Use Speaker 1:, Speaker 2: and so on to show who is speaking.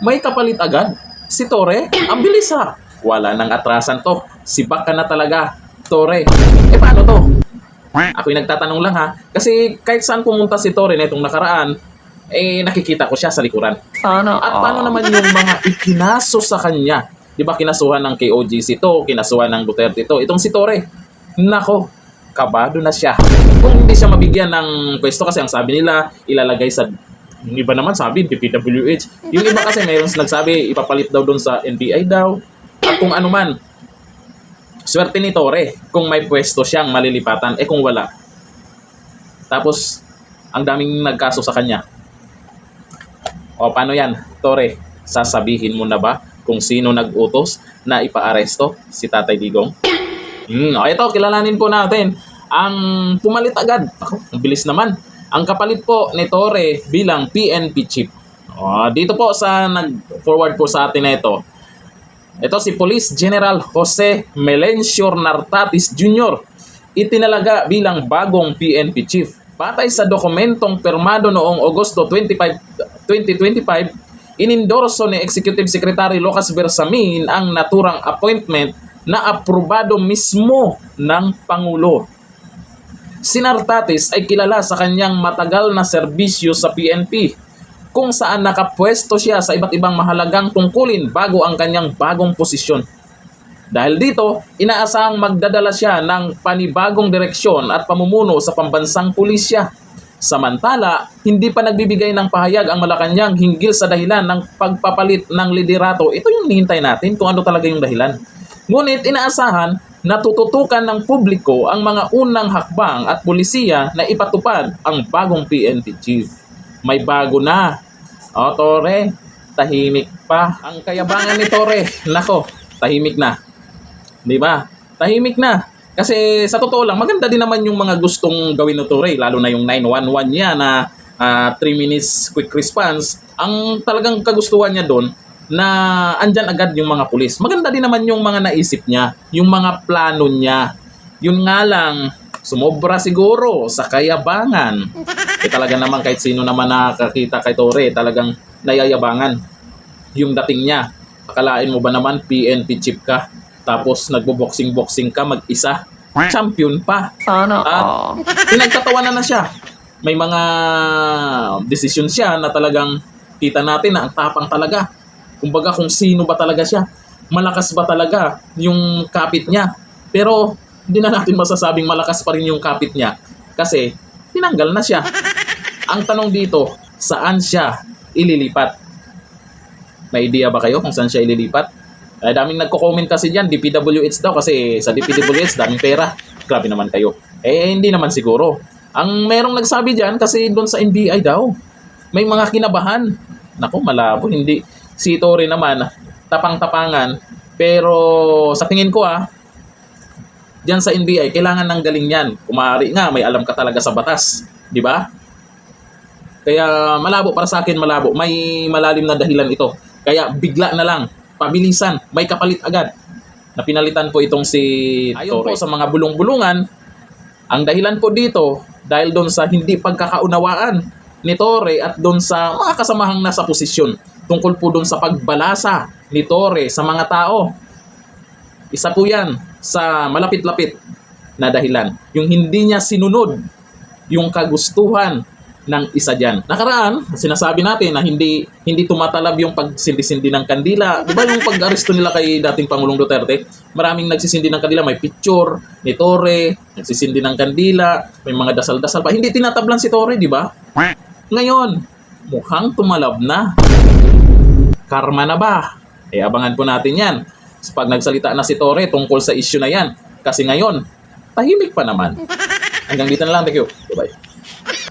Speaker 1: may kapalit agad. Si Torre, ang bilis ha. Wala nang atrasan to. Sibak ka na talaga, Torre. Paano to? Ako'y nagtatanong lang ha. Kasi kahit saan pumunta si Torre na itong nakaraan, nakikita ko siya sa likuran. At paano naman yung mga ikinaso sa kanya? Di ba kinasuhan ng KOGC to, kinasuhan ng Duterte to. Itong si Torre, nako, kabado na siya. Kung hindi siya mabigyan ng pwesto kasi ang sabi nila, ilalagay sa, yung iba naman sabi, PPWH. Yung iba kasi mayroon nagsabi, ipapalit daw doon sa NBI daw. At kung ano man, swerte ni Torre kung may pwesto siyang malilipatan, kung wala. Tapos, ang daming nagkaso sa kanya. O paano yan, Torre? Sasabihin mo na ba kung sino nag-utos na ipaaresto si Tatay Digong? Ito, kilalanin po natin. Ang pumalit agad. Ako, ang bilis naman. Ang kapalit po ni Torre bilang PNP chief. Dito po sa nag-forward po sa atin na ito. Ito si Police General Jose Melencio Nartatis Jr. Itinalaga bilang bagong PNP chief. Batay sa dokumentong pirmado noong Agosto 2025, inendorso ni Executive Secretary Lucas Bersamin ang naturang appointment na aprobado mismo ng Pangulo. Si Nartatis ay kilala sa kanyang matagal na serbisyo sa PNP, kung saan nakapwesto siya sa iba't ibang mahalagang tungkulin bago ang kanyang bagong posisyon. Dahil dito, inaasahang magdadala siya ng panibagong direksyon at pamumuno sa pambansang pulisya. Samantala, hindi pa nagbibigay ng pahayag ang Malacanang hinggil sa dahilan ng pagpapalit ng liderato. Ito yung hinihintay natin kung ano talaga yung dahilan. Ngunit inaasahan na tututukan ng publiko ang mga unang hakbang at pulisiya na ipatupad ang bagong PNP chief. May bago na. Torre, tahimik pa. Ang kayabangan ni Torre, nako, tahimik na. Di ba? Tahimik na. Kasi sa totoo lang, maganda din naman yung mga gustong gawin ni Torre, lalo na yung 911 niya na 3 minutes quick response. Ang talagang kagustuhan niya doon, na andyan agad yung mga pulis. Maganda din naman yung mga naisip niya, yung mga plano niya. Yun nga lang, sumobra siguro sa kayabangan. Talaga naman kahit sino naman nakakita kay Torre, talagang nayayabangan yung dating niya. Akalain mo ba naman PNP chief ka, tapos nagbo-boxing-boxing ka mag-isa? Champion pa. At pinagtatawanan na siya. May mga desisyon siya na talagang kita natin na ang tapang talaga. Kumbaga kung sino ba talaga siya, malakas ba talaga yung kapit niya. Pero hindi na natin masasabing malakas pa rin yung kapit niya kasi tinanggal na siya. Ang tanong dito, saan siya ililipat? May idea ba kayo kung saan siya ililipat? Daming nagko-comment kasi dyan, DPWH daw kasi sa DPWH daming pera. Grabe naman kayo. Hindi naman siguro. Ang merong nagsabi dyan kasi doon sa NBI daw, may mga kinabahan. Naku, malabo, hindi. Si Torre naman, tapang-tapangan. Pero sa tingin ko diyan sa NBI, kailangan ng galing yan. Kung maaari nga, may alam ka talaga sa batas. Di ba? Kaya malabo, para sa akin malabo. May malalim na dahilan ito. Kaya bigla na lang, pabilisan, may kapalit agad. Na pinalitan po itong si Ayon Torre. Po sa mga bulong-bulungan, ang dahilan po dito, dahil doon sa hindi pagkakaunawaan ni Torre at doon sa mga kasamahang nasa posisyon. Tungkol po doon sa pagbalasa ni Torre sa mga tao. Isa po yan sa malapit-lapit na dahilan. Yung hindi niya sinunod yung kagustuhan ng isa dyan. Nakaraan, sinasabi natin na hindi tumatalab yung pagsindi-sindi ng kandila. Di ba yung pag-aresto nila kay dating Pangulong Duterte? Maraming nagsisindi ng kandila. May picture ni Torre, nagsisindi ng kandila, may mga dasal-dasal pa. Hindi tinatablan si Torre, di ba? Ngayon, mukhang tumalab na. Karma na ba? Abangan po natin yan. Pag nagsalita na si Torre tungkol sa issue na yan. Kasi ngayon, tahimik pa naman. Hanggang dito na lang. Thank you. Bye-bye.